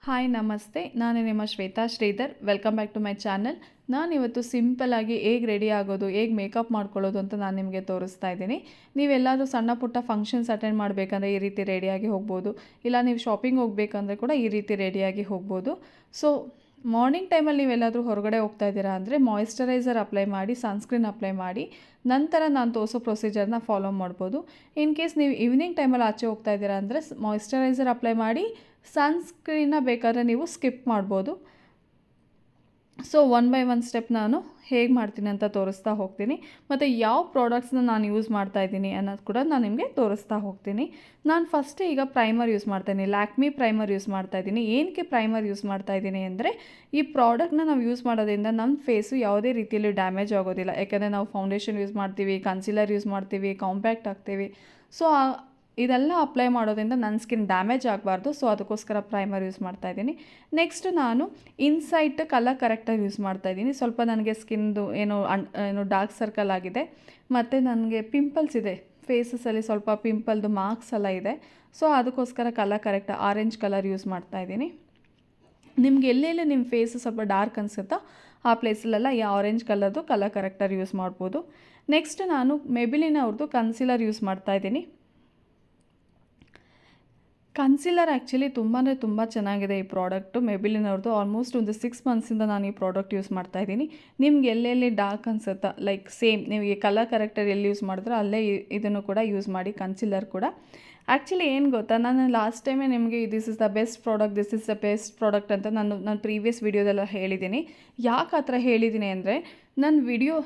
Hi ನಮಸ್ತೆ, ನಾನು ನಿಮ್ಮ Shweta Shridhar. Welcome back to my channel. ನಾನಿವತ್ತು ಸಿಂಪಲ್ಲಾಗಿ ಹೇಗೆ ರೆಡಿ ಆಗೋದು, ಹೇಗೆ ಮೇಕಪ್ ಮಾಡ್ಕೊಳ್ಳೋದು ಅಂತ ನಾನು ನಿಮಗೆ ತೋರಿಸ್ತಾ ಇದ್ದೀನಿ. ನೀವೆಲ್ಲಾದರೂ ಸಣ್ಣ ಪುಟ್ಟ ಫಂಕ್ಷನ್ಸ್ ಅಟೆಂಡ್ ಮಾಡಬೇಕಂದ್ರೆ ಈ ರೀತಿ ರೆಡಿಯಾಗಿ ಹೋಗ್ಬೋದು. ಇಲ್ಲ ನೀವು ಶಾಪಿಂಗ್ ಹೋಗಬೇಕಂದ್ರೆ ಕೂಡ ಈ ರೀತಿ ರೆಡಿಯಾಗಿ ಹೋಗ್ಬೋದು. ಸೊ ಮಾರ್ನಿಂಗ್ ಟೈಮಲ್ಲಿ ನೀವೆಲ್ಲಾದರೂ ಹೊರಗಡೆ ಹೋಗ್ತಾ ಇದ್ದೀರಾ ಅಂದರೆ ಮಾಯಿಶ್ಚರೈಸರ್ ಅಪ್ಲೈ ಮಾಡಿ, ಸನ್ಸ್ಕ್ರೀನ್ ಅಪ್ಲೈ ಮಾಡಿ, ನಂತರ ನಾನು ತೋರಿಸೋ ಪ್ರೊಸೀಜರ್ನ ಫಾಲೋ ಮಾಡ್ಬೋದು. ಇನ್ ಕೇಸ್ ನೀವು ಈವ್ನಿಂಗ್ ಟೈಮಲ್ಲಿ ಆಚೆ ಹೋಗ್ತಾ ಇದ್ದೀರಾ ಅಂದರೆ ಮಾಯಿಶ್ಚರೈಸರ್ ಅಪ್ಲೈ ಮಾಡಿ, ಸನ್ಸ್ಕ್ರೀನ್ನ ಬೇಕಾದರೆ ನೀವು ಸ್ಕಿಪ್ ಮಾಡ್ಬೋದು. So one by one step ನಾನು ಹೇಗೆ ಮಾಡ್ತೀನಿ ಅಂತ ತೋರಿಸ್ತಾ ಹೋಗ್ತೀನಿ. ಮತ್ತು ಯಾವ ಪ್ರಾಡಕ್ಟ್ಸ್ನ ನಾನು ಯೂಸ್ ಮಾಡ್ತಾ ಇದ್ದೀನಿ ಅನ್ನೋದು ಕೂಡ ನಾನು ನಿಮಗೆ ತೋರಿಸ್ತಾ ಹೋಗ್ತೀನಿ. ನಾನು ಫಸ್ಟ್ ಈಗ ಪ್ರೈಮರ್ ಯೂಸ್ ಮಾಡ್ತಾಯಿದ್ದೀನಿ, ಲ್ಯಾಕ್ಮಿ ಪ್ರೈಮರ್ ಯೂಸ್ ಮಾಡ್ತಾ ಇದ್ದೀನಿ. ಏನಕ್ಕೆ ಪ್ರೈಮರ್ ಯೂಸ್ ಮಾಡ್ತಾ ಇದ್ದೀನಿ ಅಂದರೆ ಈ ಪ್ರಾಡಕ್ಟ್ನ ನಾವು ಯೂಸ್ ಮಾಡೋದ್ರಿಂದ ನಮ್ಮ ಫೇಸು ಯಾವುದೇ ರೀತಿಯಲ್ಲಿ ಡ್ಯಾಮೇಜ್ ಆಗೋದಿಲ್ಲ. ಯಾಕೆಂದರೆ ನಾವು ಫೌಂಡೇಶನ್ ಯೂಸ್ ಮಾಡ್ತೀವಿ, ಕನ್ಸಿಲರ್ ಯೂಸ್ ಮಾಡ್ತೀವಿ, ಕಾಂಪ್ಯಾಕ್ಟ್ ಹಾಕ್ತೀವಿ. ಸೊ ಇದೆಲ್ಲ ಅಪ್ಲೈ ಮಾಡೋದ್ರಿಂದ ನನ್ನ ಸ್ಕಿನ್ ಡ್ಯಾಮೇಜ್ ಆಗಬಾರ್ದು. ಸೊ ಅದಕ್ಕೋಸ್ಕರ ಪ್ರೈಮರ್ ಯೂಸ್ ಮಾಡ್ತಾ ಇದ್ದೀನಿ. ನೆಕ್ಸ್ಟ್ ನಾನು ಇನ್ಸೈಟ್ ಕಲರ್ ಕರೆಕ್ಟರ್ ಯೂಸ್ ಮಾಡ್ತಾ ಇದ್ದೀನಿ. ಸ್ವಲ್ಪ ನನಗೆ ಸ್ಕಿನ್ದು ಏನು ಡಾರ್ಕ್ ಸರ್ಕಲ್ ಆಗಿದೆ ಮತ್ತು ನನಗೆ ಪಿಂಪಲ್ಸ್ ಇದೆ, ಫೇಸಸಲ್ಲಿ ಸ್ವಲ್ಪ ಪಿಂಪಲ್ದು ಮಾರ್ಕ್ಸ್ ಎಲ್ಲ ಇದೆ. ಸೊ ಅದಕ್ಕೋಸ್ಕರ colour corrector orange colour use ಮಾಡ್ತಾ ಇದ್ದೀನಿ. ನಿಮ್ಗೆ ಎಲ್ಲೆಲ್ಲಿ ನಿಮ್ಮ ಫೇಸು ಸ್ವಲ್ಪ ಡಾರ್ಕ್ ಅನಿಸುತ್ತೋ ಆ ಪ್ಲೇಸಲ್ಲೆಲ್ಲ ಈ ಆರೆಂಜ್ ಕಲರ್ದು ಕಲರ್ ಕರೆಕ್ಟರ್ ಯೂಸ್ ಮಾಡ್ಬೋದು. ನೆಕ್ಸ್ಟ್ ನಾನು ಮೆಬಿಲಿನ್ ಅವ್ರದ್ದು ಕನ್ಸಿಲರ್ ಯೂಸ್ ಮಾಡ್ತಾ ಇದ್ದೀನಿ. ಕನ್ಸಿಲರ್ ಆ್ಯಕ್ಚುಲಿ ತುಂಬ ಚೆನ್ನಾಗಿದೆ ಈ ಪ್ರಾಡಕ್ಟು. ಮೆಬಿಲಿನ್ ಅವ್ರದ್ದು ಆಲ್ಮೋಸ್ಟ್ ಒಂದು 6 ಮಂತ್ಸಿಂದ ನಾನು ಈ ಪ್ರಾಡಕ್ಟ್ ಯೂಸ್ ಮಾಡ್ತಾ ಇದ್ದೀನಿ. ನಿಮ್ಗೆ ಎಲ್ಲೆಲ್ಲಿ ಡಾರ್ಕ್ ಅನ್ಸುತ್ತಾ, ಲೈಕ್ ಸೇಮ್ ನಿಮಗೆ ಕಲರ್ ಕರೆಕ್ಟರ್ ಎಲ್ಲಿ ಯೂಸ್ ಮಾಡಿದ್ರೋ ಅಲ್ಲೇ ಇದನ್ನು ಕೂಡ ಯೂಸ್ ಮಾಡಿ, ಕನ್ಸಿಲರ್ ಕೂಡ. ಆ್ಯಕ್ಚುಲಿ ಏನು ಗೊತ್ತಾ, ನಾನು ಲಾಸ್ಟ್ ಟೈಮೇ ನಿಮಗೆ this is the best product ಅಂತ ನಾನು ಪ್ರೀವಿಯಸ್ ವೀಡಿಯೋದೆಲ್ಲ ಹೇಳಿದ್ದೀನಿ. ಯಾಕೆ ಆ ಥರ ಹೇಳಿದ್ದೀನಿ ಅಂದರೆ ನನ್ನ ವಿಡಿಯೋ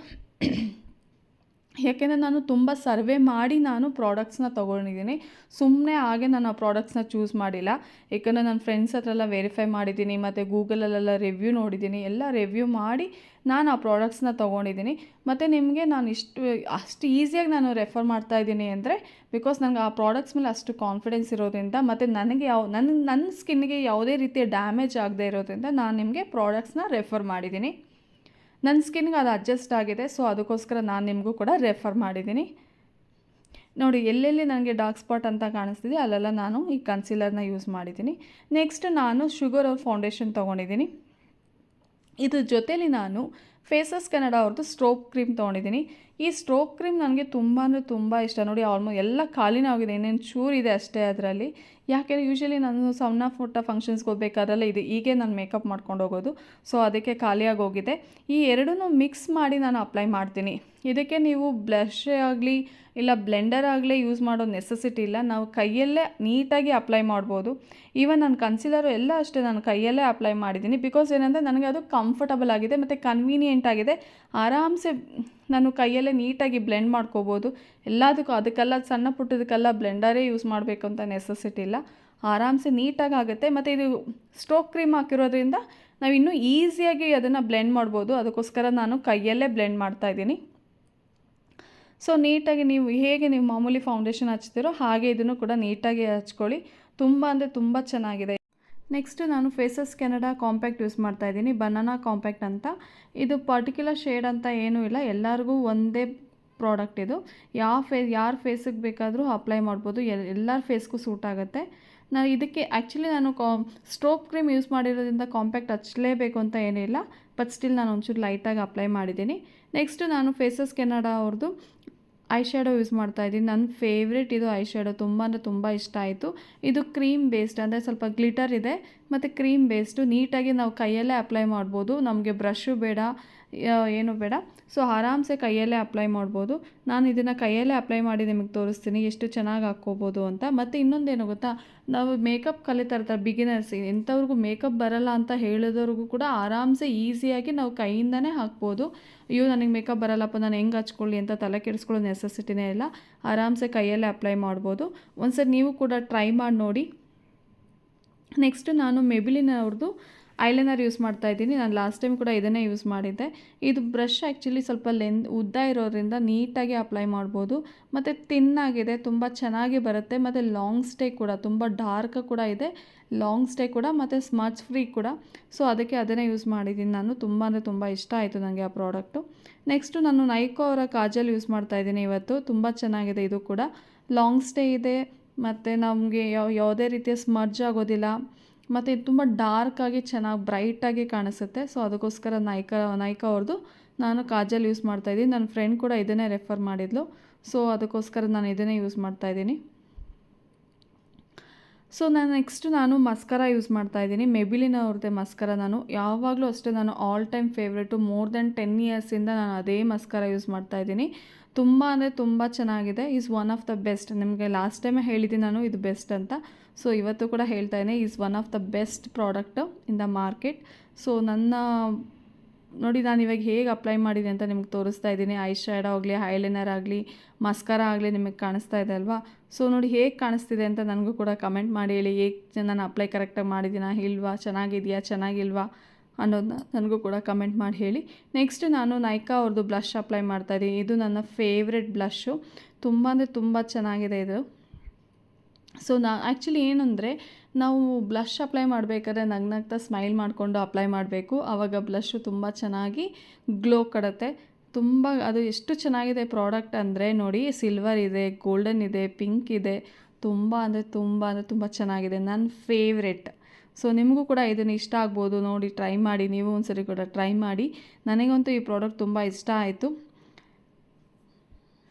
ಯಾಕೆಂದರೆ ನಾನು ತುಂಬ ಸರ್ವೆ ಮಾಡಿ ನಾನು ಪ್ರಾಡಕ್ಟ್ಸ್ನ ತೊಗೊಂಡಿದ್ದೀನಿ. ಸುಮ್ಮನೆ ಹಾಗೆ ನಾನು ಆ ಪ್ರಾಡಕ್ಟ್ಸ್ನ ಚೂಸ್ ಮಾಡಿಲ್ಲ. ಯಾಕಂದರೆ ನನ್ನ ಫ್ರೆಂಡ್ಸ್ ಹತ್ರ ಎಲ್ಲ ವೆರಿಫೈ ಮಾಡಿದ್ದೀನಿ ಮತ್ತು ಗೂಗಲಲ್ಲೆಲ್ಲ ರಿವ್ಯೂ ನೋಡಿದ್ದೀನಿ. ಎಲ್ಲ ರಿವ್ಯೂ ಮಾಡಿ ನಾನು ಆ ಪ್ರಾಡಕ್ಟ್ಸ್ನ ತೊಗೊಂಡಿದ್ದೀನಿ. ಮತ್ತು ನಿಮಗೆ ನಾನು ಅಷ್ಟು ಈಸಿಯಾಗಿ ನಾನು ರೆಫರ್ ಮಾಡ್ತಾ ಇದ್ದೀನಿ ಅಂದರೆ ಬಿಕಾಸ್ ನನಗೆ ಆ ಪ್ರಾಡಕ್ಟ್ಸ್ ಮೇಲೆ ಅಷ್ಟು ಕಾನ್ಫಿಡೆನ್ಸ್ ಇರೋದ್ರಿಂದ, ಮತ್ತು ನನಗೆ ನನ್ನ ಸ್ಕಿನ್ನಿಗೆ ಯಾವುದೇ ರೀತಿಯ ಡ್ಯಾಮೇಜ್ ಆಗದೆ ಇರೋದ್ರಿಂದ ನಾನು ನಿಮಗೆ ಪ್ರಾಡಕ್ಟ್ಸ್ನ ರೆಫರ್ ಮಾಡಿದ್ದೀನಿ. ನನ್ನ ಸ್ಕಿನ್ಗೆ ಅದು ಅಡ್ಜಸ್ಟ್ ಆಗಿದೆ. ಸೊ ಅದಕ್ಕೋಸ್ಕರ ನಾನು ನಿಮಗೂ ಕೂಡ ರೆಫರ್ ಮಾಡಿದ್ದೀನಿ. ನೋಡಿ, ಎಲ್ಲೆಲ್ಲಿ ನನಗೆ ಡಾರ್ಕ್ ಸ್ಪಾಟ್ ಅಂತ ಕಾಣಿಸ್ತಿದೆ ಅಲ್ಲೆಲ್ಲ ನಾನು ಈ ಕನ್ಸಿಲರ್ನ ಯೂಸ್ ಮಾಡಿದ್ದೀನಿ. ನೆಕ್ಸ್ಟ್ ನಾನು ಶುಗರ್ ಅವ್ರ ಫೌಂಡೇಶನ್ ತೊಗೊಂಡಿದ್ದೀನಿ. ಇದ್ರ ಜೊತೇಲಿ ನಾನು ಫೇಸಸ್ ಕೆನಡಾ ಅವ್ರದ್ದು ಸ್ಟ್ರೋಕ್ ಕ್ರೀಮ್ ತೊಗೊಂಡಿದ್ದೀನಿ. ಈ ಸ್ಟ್ರೋಕ್ ಕ್ರೀಮ್ ನನಗೆ ತುಂಬ ಅಂದರೆ ತುಂಬ ಇಷ್ಟ. ನೋಡಿ, ಆಲ್ಮೋಸ್ಟ್ ಎಲ್ಲ ಖಾಲಿನೇ ಆಗಿದೆ, ಇನ್ನೇನು ಚೂರಿದೆ ಅಷ್ಟೇ ಅದರಲ್ಲಿ. ಯಾಕೆಂದರೆ ಯೂಶ್ವಲಿ ನಾನು ಸಣ್ಣ ಪುಟ್ಟ ಫಂಕ್ಷನ್ಸ್ಗೆ ಹೋಗ್ಬೇಕಾದ್ರೆಲ್ಲ ಹೀಗೆ ನಾನು ಮೇಕಪ್ ಮಾಡ್ಕೊಂಡು ಹೋಗೋದು. ಸೊ ಅದಕ್ಕೆ ಖಾಲಿಯಾಗಿ ಹೋಗಿದೆ. ಈ ಎರಡನ್ನೂ ಮಿಕ್ಸ್ ಮಾಡಿ ನಾನು ಅಪ್ಲೈ ಮಾಡ್ತೀನಿ. ಇದಕ್ಕೆ ನೀವು ಬ್ಲಷ್ ಆಗಲಿ ಇಲ್ಲ ಬ್ಲೆಂಡರ್ ಆಗಲಿ ಯೂಸ್ ಮಾಡೋ ನೆಸೆಸಿಟಿ ಇಲ್ಲ. ನಾವು ಕೈಯಲ್ಲೇ ನೀಟಾಗಿ ಅಪ್ಲೈ ಮಾಡ್ಬೋದು. ಈವನ್ ನಾನು ಕನ್ಸಿಲರು ಎಲ್ಲ ಅಷ್ಟೇ ನಾನು ಕೈಯಲ್ಲೇ ಅಪ್ಲೈ ಮಾಡಿದ್ದೀನಿ. ಬಿಕಾಸ್ ಏನಂದರೆ ನನಗೆ ಅದು ಕಂಫರ್ಟಬಲ್ ಆಗಿದೆ ಮತ್ತು ಕನ್ವೀನಿಯೆಂಟ್ ಆಗಿದೆ. ಆರಾಮ್ಸೆ ನಾನು ಕೈಯಲ್ಲೇ ನೀಟಾಗಿ ಬ್ಲೆಂಡ್ ಮಾಡ್ಕೋಬೋದು. ಅದಕ್ಕೆಲ್ಲ ಸಣ್ಣ ಪುಟ್ಟದಕ್ಕೆಲ್ಲ ಬ್ಲೆಂಡರೇ ಯೂಸ್ ಮಾಡಬೇಕು ಅಂತ ನೆಸೆಸಿಟಿ ಇಲ್ಲ. ಆರಾಮ್ಸೆ ನೀಟಾಗಿ ಆಗುತ್ತೆ. ಮತ್ತು ಇದು ಸ್ಟ್ರೋಕ್ ಕ್ರೀಮ್ ಹಾಕಿರೋದ್ರಿಂದ ನಾವು ಇನ್ನೂ ಈಸಿಯಾಗಿ ಅದನ್ನು ಬ್ಲೆಂಡ್ ಮಾಡ್ಬೋದು. ಅದಕ್ಕೋಸ್ಕರ ನಾನು ಕೈಯಲ್ಲೇ ಬ್ಲೆಂಡ್ ಮಾಡ್ತಾಯಿದ್ದೀನಿ. ಸೊ ನೀಟಾಗಿ ನೀವು ಮಾಮೂಲಿ ಫೌಂಡೇಶನ್ ಹಚ್ತೀರೋ ಹಾಗೆ ಇದನ್ನು ಕೂಡ ನೀಟಾಗಿ ಹಚ್ಕೊಳ್ಳಿ. ತುಂಬ ಅಂದರೆ ತುಂಬ ಚೆನ್ನಾಗಿದೆ. ನೆಕ್ಸ್ಟ್ ನಾನು ಫೇಸಸ್ ಕೆನಡಾ ಕಾಂಪ್ಯಾಕ್ಟ್ ಯೂಸ್ ಮಾಡ್ತಾಯಿದ್ದೀನಿ, ಬನಾನಾ ಕಾಂಪ್ಯಾಕ್ಟ್ ಅಂತ. ಇದು ಪರ್ಟಿಕ್ಯುಲರ್ ಶೇಡ್ ಅಂತ ಏನೂ ಇಲ್ಲ, ಎಲ್ಲರಿಗೂ ಒಂದೇ ಪ್ರಾಡಕ್ಟ್ ಇದು. ಯಾರ ಫೇಸಿಗೆ ಬೇಕಾದರೂ ಅಪ್ಲೈ ಮಾಡ್ಬೋದು, ಎಲ್ಲರ ಫೇಸ್ಗೂ ಸೂಟ್ ಆಗುತ್ತೆ. ಇದಕ್ಕೆ ಆ್ಯಕ್ಚುಲಿ ನಾನು ಸ್ಟ್ರೋಕ್ ಕ್ರೀಮ್ ಯೂಸ್ ಮಾಡಿರೋದ್ರಿಂದ ಕಾಂಪ್ಯಾಕ್ಟ್ ಹಚ್ಚಲೇಬೇಕು ಅಂತ ಏನಿಲ್ಲ, ಬಟ್ ಸ್ಟಿಲ್ ನಾನು ಒಂಚೂರು ಲೈಟಾಗಿ ಅಪ್ಲೈ ಮಾಡಿದ್ದೀನಿ. ನೆಕ್ಸ್ಟು ನಾನು ಫೇಸಸ್ ಕೆನಡಾ ಅವ್ರದ್ದು ಐ ಶ್ಯಾಡೋ ಯೂಸ್ ಮಾಡ್ತಾಯಿದ್ದೀನಿ. ನನ್ನ ಫೇವ್ರೇಟ್ ಇದು ಐ ಶ್ಯಾಡೋ, ತುಂಬ ಅಂದರೆ ತುಂಬ ಇಷ್ಟ ಆಯಿತು. ಇದು ಕ್ರೀಮ್ ಬೇಸ್ಡ್, ಅಂದರೆ ಸ್ವಲ್ಪ ಗ್ಲಿಟರ್ ಇದೆ ಮತ್ತು ಕ್ರೀಮ್ ಬೇಸ್ಡು. ನೀಟಾಗಿ ನಾವು ಕೈಯಲ್ಲೇ ಅಪ್ಲೈ ಮಾಡ್ಬೋದು, ನಮಗೆ ಬ್ರಷು ಬೇಡ, ಏನು ಬೇಡ. ಸೊ ಆರಾಮ್ಸೆ ಕೈಯಲ್ಲೇ ಅಪ್ಲೈ ಮಾಡ್ಬೋದು. ನಾನು ಇದನ್ನು ಕೈಯಲ್ಲೇ ಅಪ್ಲೈ ಮಾಡಿ ನಿಮಗೆ ತೋರಿಸ್ತೀನಿ ಎಷ್ಟು ಚೆನ್ನಾಗಿ ಹಾಕ್ಕೋಬೋದು ಅಂತ. ಮತ್ತು ಇನ್ನೊಂದೇನು ಗೊತ್ತಾ, ನಾವು ಮೇಕಪ್ ಕಲಿತಾ ಇರ್ತಾರೆ ಬಿಗಿನರ್ಸ್, ಎಂಥವ್ರಿಗೂ ಮೇಕಪ್ ಬರಲ್ಲ ಅಂತ ಹೇಳಿದವ್ರಿಗೂ ಕೂಡ ಆರಾಮ್ಸೆ ಈಸಿಯಾಗಿ ನಾವು ಕೈಯಿಂದನೇ ಹಾಕ್ಬೋದು. ಅಯ್ಯೋ ನನಗೆ ಮೇಕಪ್ ಬರಲ್ಲಪ್ಪ, ನಾನು ಹೆಂಗೆ ಹಚ್ಕೊಳ್ಳಿ ಅಂತ ತಲೆ ಕೆಡಿಸ್ಕೊಳ್ಳೋ ನೆಸೆಸಿಟಿನೇ ಇಲ್ಲ. ಆರಾಮ್ಸೆ ಕೈಯಲ್ಲೇ ಅಪ್ಲೈ ಮಾಡ್ಬೋದು. ಒಂದ್ಸರಿ ನೀವು ಕೂಡ ಟ್ರೈ ಮಾಡಿ ನೋಡಿ. ನೆಕ್ಸ್ಟು ನಾನು ಮೆಬಿಲಿನ್ ಅವ್ರದ್ದು ಐಲೈನರ್ ಯೂಸ್ ಮಾಡ್ತಾಯಿದ್ದೀನಿ. ನಾನು ಲಾಸ್ಟ್ ಟೈಮ್ ಕೂಡ ಇದನ್ನೇ ಯೂಸ್ ಮಾಡಿದ್ದೆ. ಇದು ಬ್ರಷ್ ಆ್ಯಕ್ಚುಲಿ ಸ್ವಲ್ಪ ಉದ್ದ ಇರೋದ್ರಿಂದ ನೀಟಾಗಿ ಅಪ್ಲೈ ಮಾಡ್ಬೋದು. ಮತ್ತು ತಿನ್ನಾಗಿದೆ, ತುಂಬ ಚೆನ್ನಾಗಿ ಬರುತ್ತೆ. ಮತ್ತು ಲಾಂಗ್ ಸ್ಟೇ ಕೂಡ, ತುಂಬ ಡಾರ್ಕ್ ಕೂಡ ಇದೆ, ಲಾಂಗ್ ಸ್ಟೇ ಕೂಡ, ಮತ್ತು ಸ್ಮಚ್ ಫ್ರೀ ಕೂಡ. ಸೊ ಅದಕ್ಕೆ ಅದನ್ನೇ ಯೂಸ್ ಮಾಡಿದ್ದೀನಿ ನಾನು. ತುಂಬ ಅಂದರೆ ತುಂಬ ಇಷ್ಟ ಆಯಿತು ನನಗೆ ಆ ಪ್ರಾಡಕ್ಟು. ನೆಕ್ಸ್ಟು ನಾನು ನೈಕೋ ಅವರ ಕಾಜಲ್ ಯೂಸ್ ಮಾಡ್ತಾಯಿದ್ದೀನಿ ಇವತ್ತು. ತುಂಬ ಚೆನ್ನಾಗಿದೆ ಇದು ಕೂಡ, ಲಾಂಗ್ ಸ್ಟೇ ಇದೆ ಮತ್ತು ನಮಗೆ ಯಾವುದೇ ರೀತಿಯ ಸ್ಮಡ್ಜ್ ಆಗೋದಿಲ್ಲ. ಮತ್ತು ಇದು ತುಂಬ ಡಾರ್ಕಾಗಿ ಚೆನ್ನಾಗಿ ಬ್ರೈಟಾಗಿ ಕಾಣಿಸುತ್ತೆ. ಸೊ ಅದಕ್ಕೋಸ್ಕರ ನೈಕಾ ಅವ್ರದ್ದು ನಾನು ಕಾಜಲ್ ಯೂಸ್ ಮಾಡ್ತಾಯಿದ್ದೀನಿ. ನನ್ನ ಫ್ರೆಂಡ್ ಕೂಡ ಇದನ್ನೇ ರೆಫರ್ ಮಾಡಿದ್ಲು. ಸೊ ಅದಕ್ಕೋಸ್ಕರ ನಾನು ಇದನ್ನೇ ಯೂಸ್ ಮಾಡ್ತಾಯಿದ್ದೀನಿ. ಸೊ ನಾನು ಮಸ್ಕರ ಯೂಸ್ ಮಾಡ್ತಾಯಿದ್ದೀನಿ. ಮೆಬಿಲಿನ್ ಅವ್ರದ್ದೇ ಮಸ್ಕರ. ನಾನು ಯಾವಾಗಲೂ ಅಷ್ಟೇ, ನಾನು all time favourite. More than 10 ಇಯರ್ಸಿಂದ ನಾನು ಅದೇ ಮಸ್ಕರ ಯೂಸ್ ಮಾಡ್ತಾಯಿದ್ದೀನಿ. ತುಂಬ ಅಂದರೆ ತುಂಬ ಚೆನ್ನಾಗಿದೆ. Is one of the best. ನಿಮಗೆ ಲಾಸ್ಟ್ ಟೈಮೇ ಹೇಳಿದ್ದೀನಿ ನಾನು ಇದು ಬೆಸ್ಟ್ ಅಂತ. ಸೊ ಇವತ್ತು ಕೂಡ ಹೇಳ್ತಾ ಇದ್ದೀನಿ, is one of the best product in the market. So ನೋಡಿ ನಾನು ಇವಾಗ ಹೇಗೆ ಅಪ್ಲೈ ಮಾಡಿದೆ ಅಂತ ನಿಮ್ಗೆ ತೋರಿಸ್ತಾ ಇದ್ದೀನಿ. ಐ ಶ್ಯಾಡೋ ಆಗಲಿ, ಐಲೈನರ್ ಆಗಲಿ, ಮಸ್ಕರ ಆಗಲಿ ನಿಮಗೆ ಕಾಣಿಸ್ತಾ ಇದೆ ಅಲ್ವಾ? ಸೊ ನೋಡಿ ಹೇಗೆ ಕಾಣಿಸ್ತಿದೆ ಅಂತ ನನಗೂ ಕೂಡ ಕಮೆಂಟ್ ಮಾಡಿ ಹೇಳಿ. ಹೇಗೆ ನಾನು ಅಪ್ಲೈ ಕರೆಕ್ಟಾಗಿ ಮಾಡಿದ್ದೀನಾ ಇಲ್ವಾ, ಚೆನ್ನಾಗಿದೆಯಾ ಚೆನ್ನಾಗಿಲ್ವಾ ಅನ್ನೋದನ್ನ ನನಗೂ ಕೂಡ ಕಮೆಂಟ್ ಮಾಡಿ ಹೇಳಿ. ನೆಕ್ಸ್ಟ್ ನಾನು ನೈಕಾ ಅವ್ರದ್ದು ಬ್ಲಷ್ ಅಪ್ಲೈ ಮಾಡ್ತಾಯಿದ್ದೀನಿ. ಇದು ನನ್ನ ಫೇವ್ರೆಟ್ ಬ್ಲಷ್ಷು. ತುಂಬ ಅಂದರೆ ತುಂಬ ಚೆನ್ನಾಗಿದೆ ಇದು. ಸೊ ಆ್ಯಕ್ಚುಲಿ ಏನಂದರೆ, ನಾವು ಬ್ಲಷ್ ಅಪ್ಲೈ ಮಾಡಬೇಕಾದ್ರೆ ನಗ್ನಗ್ತಾ ಸ್ಮೈಲ್ ಮಾಡಿಕೊಂಡು ಅಪ್ಲೈ ಮಾಡಬೇಕು. ಆವಾಗ ಬ್ಲಷ್ಷು ತುಂಬ ಚೆನ್ನಾಗಿ ಗ್ಲೋ ಕೊಡುತ್ತೆ. ತುಂಬ ಅದು ಎಷ್ಟು ಚೆನ್ನಾಗಿದೆ ಪ್ರಾಡಕ್ಟ್ ಅಂದರೆ ನೋಡಿ, ಸಿಲ್ವರ್ ಇದೆ, ಗೋಲ್ಡನ್ ಇದೆ, ಪಿಂಕ್ ಇದೆ. ತುಂಬ ಅಂದರೆ ತುಂಬ ಚೆನ್ನಾಗಿದೆ. ನನ್ನ ಫೇವ್ರೆಟ್. ಸೊ ನಿಮಗೂ ಕೂಡ ಇದನ್ನು ಇಷ್ಟ ಆಗ್ಬೋದು. ನೋಡಿ ಟ್ರೈ ಮಾಡಿ, ನೀವು ಒಂದ್ಸರಿ ಕೂಡ ಟ್ರೈ ಮಾಡಿ. ನನಗಂತೂ ಈ ಪ್ರಾಡಕ್ಟ್ ತುಂಬ ಇಷ್ಟ ಆಯಿತು.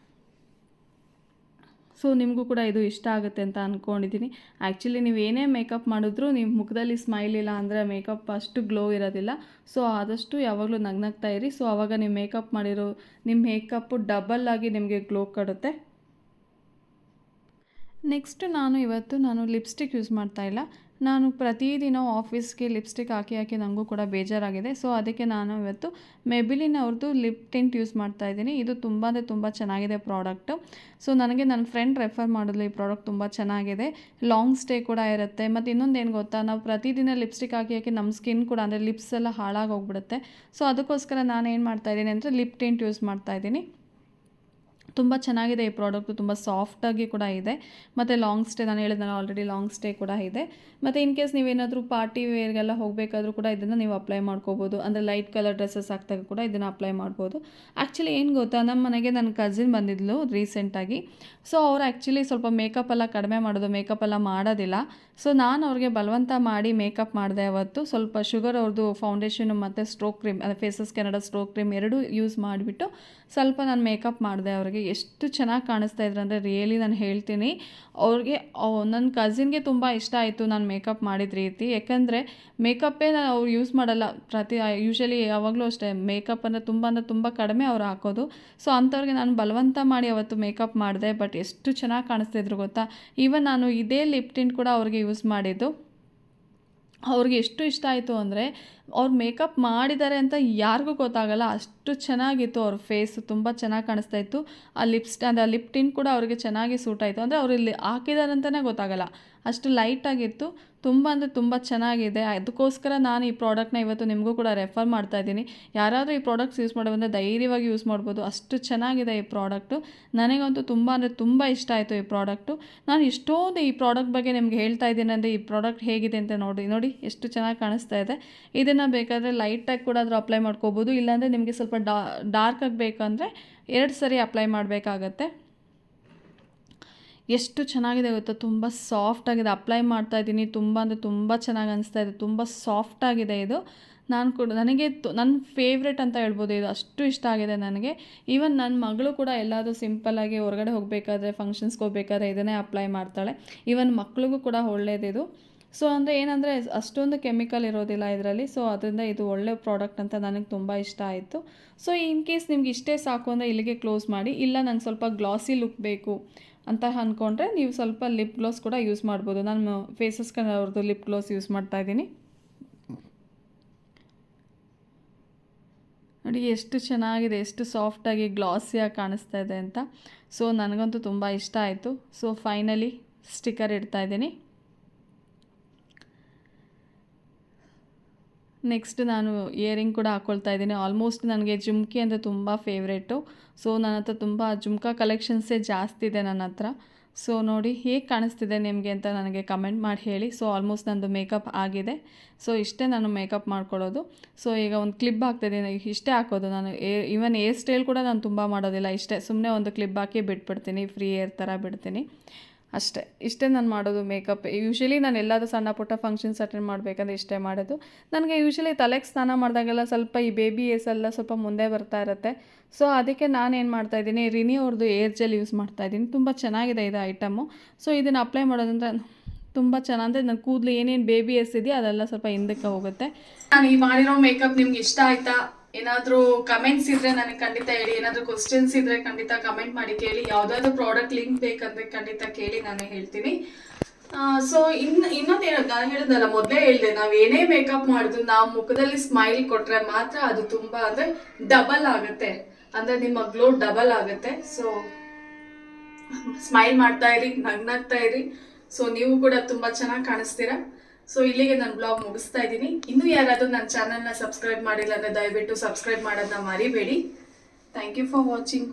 ಸೊ ನಿಮಗೂ ಕೂಡ ಇದು ಇಷ್ಟ ಆಗುತ್ತೆ ಅಂತ ಅಂದ್ಕೊಂಡಿದ್ದೀನಿ. ಆ್ಯಕ್ಚುಲಿ ನೀವು ಏನೇ ಮೇಕಪ್ ಮಾಡಿದ್ರೂ ನಿಮ್ಮ ಮುಖದಲ್ಲಿ ಸ್ಮೈಲ್ ಇಲ್ಲ ಅಂದರೆ ಮೇಕಪ್ ಅಷ್ಟು ಗ್ಲೋ ಇರೋದಿಲ್ಲ. ಸೊ ಆದಷ್ಟು ಯಾವಾಗಲೂ ನಗ್ನಗ್ತಾ ಇರಿ. ಸೊ ಆವಾಗ ನೀವು ಮೇಕಪ್ ಮಾಡಿರೋ ನಿಮ್ಮ ಮೇಕಪ್ಪು ಡಬಲ್ ಆಗಿ ನಿಮಗೆ ಗ್ಲೋ ಕೊಡುತ್ತೆ. ನೆಕ್ಸ್ಟ್ ನಾನು ಲಿಪ್ಸ್ಟಿಕ್ ಯೂಸ್ ಮಾಡ್ತಾಯಿಲ್ಲ. ನಾನು ಪ್ರತಿದಿನ ಆಫೀಸ್ಗೆ ಲಿಪ್ಸ್ಟಿಕ್ ಹಾಕಿ ನನಗೂ ಕೂಡ ಬೇಜಾರಾಗಿದೆ. ಸೊ ಅದಕ್ಕೆ ನಾನು ಇವತ್ತು ಮೆಬಿಲಿನ್ ಅವ್ರದ್ದು ಲಿಪ್ ಟಿಂಟ್ ಯೂಸ್ ಮಾಡ್ತಾಯಿದ್ದೀನಿ. ಇದು ತುಂಬ ಅಂದರೆ ತುಂಬ ಚೆನ್ನಾಗಿದೆ ಪ್ರಾಡಕ್ಟು. ಸೊ ನನಗೆ ನನ್ನ ಫ್ರೆಂಡ್ ರೆಫರ್ ಮಾಡಿದ್ಲು, ಈ ಪ್ರಾಡಕ್ಟ್ ತುಂಬ ಚೆನ್ನಾಗಿದೆ, ಲಾಂಗ್ ಸ್ಟೇ ಕೂಡ ಇರುತ್ತೆ. ಮತ್ತು ಇನ್ನೊಂದು ಏನು ಗೊತ್ತಾ, ನಾವು ಪ್ರತಿದಿನ ಲಿಪ್ಸ್ಟಿಕ್ ಹಾಕಿ ನಮ್ಮ ಸ್ಕಿನ್ ಕೂಡ ಅಂದರೆ ಲಿಪ್ಸ್ ಎಲ್ಲ ಹಾಳಾಗೋಗ್ಬಿಡುತ್ತೆ. ಸೊ ಅದಕ್ಕೋಸ್ಕರ ನಾನು ಏನು ಮಾಡ್ತಾಯಿದ್ದೀನಿ ಅಂದರೆ ಲಿಪ್ ಟಿಂಟ್ ಯೂಸ್ ಮಾಡ್ತಾಯಿದ್ದೀನಿ. ತುಂಬ ಚೆನ್ನಾಗಿದೆ ಈ ಪ್ರಾಡಕ್ಟು. ತುಂಬ ಸಾಫ್ಟಾಗಿ ಕೂಡ ಇದೆ. ಮತ್ತು ಲಾಂಗ್ ಸ್ಟೇ, ನಾನು ಹೇಳಿದ್ನಲ್ಲ ಆಲ್ರೆಡಿ, ಲಾಂಗ್ ಸ್ಟೇ ಕೂಡ ಇದೆ. ಮತ್ತು ಇನ್ ಕೇಸ್ ನೀವೇನಾದರೂ ಪಾರ್ಟಿ ವೇರ್ಗೆಲ್ಲ ಹೋಗಬೇಕಾದ್ರೂ ಕೂಡ ಇದನ್ನು ನೀವು ಅಪ್ಲೈ ಮಾಡ್ಕೋಬೋದು. ಅಂದರೆ ಲೈಟ್ ಕಲರ್ ಡ್ರೆಸ್ಸಸ್ ಹಾಕಿದಾಗ ಕೂಡ ಇದನ್ನು ಅಪ್ಲೈ ಮಾಡ್ಬೋದು. ಆ್ಯಕ್ಚುಲಿ ಏನು ಗೊತ್ತಾ, ನಮ್ಮ ಮನೆಗೆ ನನ್ನ ಕಸಿನ್ ಬಂದಿದ್ಲು ರೀಸೆಂಟಾಗಿ. ಸೊ ಅವ್ರು ಆ್ಯಕ್ಚುಲಿ ಸ್ವಲ್ಪ ಮೇಕಪ್ ಎಲ್ಲ ಕಡಿಮೆ ಮಾಡೋದು, ಮೇಕಪ್ ಎಲ್ಲ ಮಾಡೋದಿಲ್ಲ. ಸೊ ನಾನು ಅವ್ರಿಗೆ ಬಲವಂತ ಮಾಡಿ ಮೇಕಪ್ ಮಾಡಿದೆ ಅವತ್ತು. ಸ್ವಲ್ಪ ಶುಗರ್ ಅವ್ರದ್ದು ಫೌಂಡೇಶನು ಮತ್ತು ಸ್ಟ್ರೋಕ್ ಕ್ರೀಮ್, ಅಂದರೆ ಫೇಸಸ್ ಕೆನಡಾ ಸ್ಟ್ರೋಕ್ ಕ್ರೀಮ್ ಎರಡೂ ಯೂಸ್ ಮಾಡಿಬಿಟ್ಟು ಸ್ವಲ್ಪ ನಾನು ಮೇಕಪ್ ಮಾಡಿದೆ ಅವ್ರಿಗೆ. ಎಷ್ಟು ಚೆನ್ನಾಗಿ ಕಾಣಿಸ್ತಾ ಇದ್ರು ಅಂದರೆ ರಿಯಲಿ ನಾನು ಹೇಳ್ತೀನಿ, ಅವ್ರಿಗೆ ನನ್ನ ಕಸಿನ್ಗೆ ತುಂಬ ಇಷ್ಟ ಆಯಿತು ನಾನು ಮೇಕಪ್ ಮಾಡಿದ ರೀತಿ. ಯಾಕಂದರೆ ಮೇಕಪ್ಪೇ ಅವ್ರು ಯೂಸ್ ಮಾಡಲ್ಲ. ಯೂಶ್ವಲಿ ಯಾವಾಗಲೂ ಅಷ್ಟೇ ಮೇಕಪ್ ಅಂದರೆ ತುಂಬ ಕಡಿಮೆ ಅವ್ರು ಹಾಕೋದು. ಸೊ ಅಂಥವ್ರಿಗೆ ನಾನು ಬಲವಂತ ಮಾಡಿ ಅವತ್ತು ಮೇಕಪ್ ಮಾಡಿದೆ. ಬಟ್ ಎಷ್ಟು ಚೆನ್ನಾಗಿ ಕಾಣಿಸ್ತಿದ್ರು ಗೊತ್ತಾ. ಈವನ್ ನಾನು ಇದೇ ಲಿಪ್ ಟಿಂಟ್ ಕೂಡ ಅವ್ರಿಗೆ ಯೂಸ್ ಮಾಡಿದ್ದು. ಅವ್ರಿಗೆ ಎಷ್ಟು ಇಷ್ಟ ಆಯಿತು ಅಂದರೆ, ಅವ್ರು ಮೇಕಪ್ ಮಾಡಿದ್ದಾರೆ ಅಂತ ಯಾರಿಗೂ ಗೊತ್ತಾಗಲ್ಲ, ಅಷ್ಟು ಚೆನ್ನಾಗಿತ್ತು ಅವ್ರ ಫೇಸು. ತುಂಬ ಚೆನ್ನಾಗಿ ಕಾಣಿಸ್ತಾ ಇತ್ತು. ಆ ಲಿಪ್ ಟಿಂಟ್ ಕೂಡ ಅವ್ರಿಗೆ ಚೆನ್ನಾಗಿ ಸೂಟ್ ಆಯಿತು. ಅಂದರೆ ಅವ್ರು ಇಲ್ಲಿ ಹಾಕಿದ್ದಾರೆ ಅಂತಲೇ ಗೊತ್ತಾಗಲ್ಲ, ಅಷ್ಟು ಲೈಟಾಗಿತ್ತು. ತುಂಬ ಅಂದರೆ ತುಂಬ ಚೆನ್ನಾಗಿದೆ. ಅದಕ್ಕೋಸ್ಕರ ನಾನು ಈ ಪ್ರಾಡಕ್ಟ್ನ ಇವತ್ತು ನಿಮಗೂ ಕೂಡ ರೆಫರ್ ಮಾಡ್ತಾ ಇದ್ದೀನಿ. ಯಾರಾದರೂ ಈ ಪ್ರಾಡಕ್ಟ್ಸ್ ಯೂಸ್ ಮಾಡೋ ಬಂದರೆ ಧೈರ್ಯವಾಗಿ ಯೂಸ್ ಮಾಡ್ಬೋದು. ಅಷ್ಟು ಚೆನ್ನಾಗಿದೆ ಈ ಪ್ರಾಡಕ್ಟು. ನನಗಂತೂ ತುಂಬ ಅಂದರೆ ತುಂಬ ಇಷ್ಟ ಆಯಿತು ಈ ಪ್ರಾಡಕ್ಟು. ನಾನು ಇಷ್ಟೊಂದು ಈ ಪ್ರಾಡಕ್ಟ್ ಬಗ್ಗೆ ನಿಮ್ಗೆ ಹೇಳ್ತಾ ಇದ್ದೀನಿ ಅಂದರೆ ಈ ಪ್ರಾಡಕ್ಟ್ ಹೇಗಿದೆ ಅಂತ ನೋಡಿ ಎಷ್ಟು ಚೆನ್ನಾಗಿ ಕಾಣಿಸ್ತಾ ಇದೆ. ಇದನ್ನು ಬೇಕಾದರೆ ಲೈಟಾಗಿ ಕೂಡ ಅಪ್ಲೈ ಮಾಡ್ಕೋಬೋದು. ಇಲ್ಲಾಂದರೆ ನಿಮಗೆ ಸ್ವಲ್ಪ ಡಾರ್ಕಾಗಿ ಬೇಕಂದರೆ 2 ಸರಿ ಅಪ್ಲೈ ಮಾಡಬೇಕಾಗತ್ತೆ. ಎಷ್ಟು ಚೆನ್ನಾಗಿದೆ ಗೊತ್ತಾ, ತುಂಬ ಸಾಫ್ಟಾಗಿದೆ. ಅಪ್ಲೈ ಮಾಡ್ತಾಯಿದ್ದೀನಿ, ತುಂಬ ಅಂದರೆ ತುಂಬ ಚೆನ್ನಾಗಿ ಅನಿಸ್ತಾ ಇದೆ. ತುಂಬ ಸಾಫ್ಟಾಗಿದೆ ಇದು. ನನಗೆ ನನ್ನ ಫೇವ್ರೆಟ್ ಅಂತ ಹೇಳ್ಬೋದು ಇದು. ಅಷ್ಟು ಇಷ್ಟ ಆಗಿದೆ ನನಗೆ. ಈವನ್ ನನ್ನ ಮಗಳು ಕೂಡ ಎಲ್ಲಾದರೂ ಸಿಂಪಲ್ಲಾಗಿ ಹೊರಗಡೆ ಹೋಗಬೇಕಾದ್ರೆ, ಫಂಕ್ಷನ್ಸ್ಗೆ ಹೋಗಬೇಕಾದ್ರೆ ಇದನ್ನೇ ಅಪ್ಲೈ ಮಾಡ್ತಾಳೆ. ಈವನ್ ಮಕ್ಳಿಗೂ ಕೂಡ ಒಳ್ಳೆಯದಿದು. ಸೊ ಅಂದರೆ ಏನಂದರೆ ಅಷ್ಟೊಂದು ಕೆಮಿಕಲ್ ಇರೋದಿಲ್ಲ ಇದರಲ್ಲಿ. ಸೊ ಅದರಿಂದ ಇದು ಒಳ್ಳೆ ಪ್ರಾಡಕ್ಟ್ ಅಂತ ನನಗೆ ತುಂಬ ಇಷ್ಟ ಆಯಿತು. ಸೊ ಇನ್ ಕೇಸ್ ನಿಮ್ಗೆ ಇಷ್ಟೇ ಸಾಕು ಅಂದರೆ ಇಲ್ಲಿಗೆ ಕ್ಲೋಸ್ ಮಾಡಿ. ಇಲ್ಲ ನಂಗೆ ಸ್ವಲ್ಪ ಗ್ಲಾಸಿ ಲುಕ್ ಬೇಕು ಅಂತ ಅಂದ್ಕೊಂಡ್ರೆ ನೀವು ಸ್ವಲ್ಪ ಲಿಪ್ ಗ್ಲಾಸ್ ಕೂಡ ಯೂಸ್ ಮಾಡ್ಬೋದು. ನಾನು ಫೇಸಸ್ ಅವ್ರದ್ದು ಲಿಪ್ ಗ್ಲಾಸ್ ಯೂಸ್ ಮಾಡ್ತಾಯಿದ್ದೀನಿ. ನೋಡಿ ಎಷ್ಟು ಚೆನ್ನಾಗಿದೆ, ಎಷ್ಟು ಸಾಫ್ಟಾಗಿ ಗ್ಲಾಸಿಯಾಗಿ ಕಾಣಿಸ್ತಾ ಇದೆ ಅಂತ. ಸೊ ನನಗಂತೂ ತುಂಬ ಇಷ್ಟ ಆಯಿತು. ಸೊ ಫೈನಲಿ ಸ್ಟಿಕ್ಕರ್ ಇಡ್ತಾಯಿದ್ದೀನಿ. ನೆಕ್ಸ್ಟ್ ನಾನು ಇಯರಿಂಗ್ ಕೂಡ ಹಾಕ್ಕೊಳ್ತಾ ಇದ್ದೀನಿ. ಆಲ್ಮೋಸ್ಟ್ ನನಗೆ ಜುಮ್ಕಿ ಅಂದರೆ ತುಂಬ ಫೇವ್ರೇಟು. ಸೊ ನನ್ನ ಹತ್ರ ತುಂಬ ಜುಮ್ಕಾ ಕಲೆಕ್ಷನ್ಸೇ ಜಾಸ್ತಿ ಇದೆ ನನ್ನ ಹತ್ರ. ಸೊ ನೋಡಿ ಹೇಗೆ ಕಾಣಿಸ್ತಿದೆ ನಿಮಗೆ ಅಂತ ನನಗೆ ಕಮೆಂಟ್ ಮಾಡಿ ಹೇಳಿ. ಸೊ ಆಲ್ಮೋಸ್ಟ್ ನಂದು ಮೇಕಪ್ ಆಗಿದೆ. ಸೊ ಇಷ್ಟೇ ನಾನು ಮೇಕಪ್ ಮಾಡ್ಕೊಳ್ಳೋದು. ಸೊ ಈಗ ಒಂದು ಕ್ಲಿಪ್ ಹಾಕ್ತಿದ್ದೀನಿ, ಇಷ್ಟೇ ಹಾಕೋದು ನಾನು. ಈವನ್ ಏರ್ ಸ್ಟೈಲ್ ಕೂಡ ನಾನು ತುಂಬ ಮಾಡೋದಿಲ್ಲ, ಇಷ್ಟೇ ಸುಮ್ಮನೆ ಒಂದು ಕ್ಲಿಪ್ ಹಾಕಿ ಬಿಟ್ಬಿಡ್ತೀನಿ, ಫ್ರೀ ಏರ್ ಥರ ಬಿಡ್ತೀನಿ. ಅಷ್ಟೇ. ಇಷ್ಟೇ ನಾನು ಮಾಡೋದು ಮೇಕಪ್. ಯೂಶಲಿ ನಾನು ಎಲ್ಲಾದರೂ ಸಣ್ಣ ಪುಟ್ಟ ಫಂಕ್ಷನ್ಸ್ ಅಟೆಂಡ್ ಮಾಡಬೇಕಂದ್ರೆ ಇಷ್ಟೇ ಮಾಡೋದು. ನನಗೆ ಯೂಶಲಿ ತಲೆಗೆ ಸ್ನಾನ ಮಾಡಿದಾಗೆಲ್ಲ ಸ್ವಲ್ಪ ಈ ಬೇಬಿ ಏರ್ಸ್ ಎಲ್ಲ ಸ್ವಲ್ಪ ಮುಂದೆ ಬರ್ತಾ ಇರುತ್ತೆ. ಸೊ ಅದಕ್ಕೆ ನಾನೇನು ಮಾಡ್ತಾಯಿದ್ದೀನಿ, ರಿನಿ ಅವ್ರದ್ದು ಏರ್ ಜೆಲ್ ಯೂಸ್ ಮಾಡ್ತಾಯಿದ್ದೀನಿ. ತುಂಬ ಚೆನ್ನಾಗಿದೆ ಇದು ಐಟಮು. ಸೊ ಇದನ್ನು ಅಪ್ಲೈ ಮಾಡೋದ್ರಿಂದ ತುಂಬ ಅಂದರೆ ನನ್ನ ಕೂದಲು ಏನೇನು ಬೇಬಿ ಏರ್ಸ್ ಇದೆಯೋ ಅದೆಲ್ಲ ಸ್ವಲ್ಪ ಹಿಂದಕ್ಕೆ ಹೋಗುತ್ತೆ. ನಾನು ಈ ಮಾಡಿರೋ ಮೇಕಪ್ ನಿಮ್ಗೆ ಇಷ್ಟ ಆಯ್ತಾ? ಏನಾದರೂ ಕಮೆಂಟ್ಸ್ ಇದ್ದರೆ ನನಗೆ ಖಂಡಿತ ಹೇಳಿ. ಏನಾದರೂ ಕ್ವಶನ್ಸ್ ಇದ್ದರೆ ಖಂಡಿತ ಕಮೆಂಟ್ ಮಾಡಿ ಕೇಳಿ. ಯಾವುದಾದ್ರೂ ಪ್ರಾಡಕ್ಟ್ ಲಿಂಕ್ ಬೇಕಂದರೆ ಖಂಡಿತ ಕೇಳಿ, ನಾನು ಹೇಳ್ತೀನಿ. ಸೊ ಇನ್ನೊಂದು ನಾನು ಹೇಳಿದ್ನಲ್ಲ, ಮೊದಲೇ ಹೇಳಿದೆ, ನಾವು ಏನೇ ಮೇಕಪ್ ಮಾಡಿದ್ರು ನಾವು ಮುಖದಲ್ಲಿ ಸ್ಮೈಲ್ ಕೊಟ್ಟರೆ ಮಾತ್ರ ಅದು ತುಂಬ ಅಂದರೆ ಡಬಲ್ ಆಗುತ್ತೆ, ಅಂದರೆ ನಿಮ್ಮ ಗ್ಲೋ ಡಬಲ್ ಆಗುತ್ತೆ. ಸೊ ಸ್ಮೈಲ್ ಮಾಡ್ತಾ ಇರಿ, ನಗ್ನಾಗ್ತಾ ಇರಿ. ಸೊ ನೀವು ಕೂಡ ತುಂಬ ಚೆನ್ನಾಗಿ ಕಾಣಿಸ್ತೀರಾ. ಸೊ ಇಲ್ಲಿಗೆ ನಾನು ಬ್ಲಾಗ್ ಮುಗಿಸ್ತಾ ಇದ್ದೀನಿ. ಇನ್ನೂ ಯಾರಾದರೂ ನನ್ನ ಚಾನಲ್ನ ಸಬ್ಸ್ಕ್ರೈಬ್ ಮಾಡಿಲ್ಲ ಅಂದರೆ ದಯವಿಟ್ಟು ಸಬ್ಸ್ಕ್ರೈಬ್ ಮಾಡೋದನ್ನ ಮರಿಬೇಡಿ. Thank you for watching.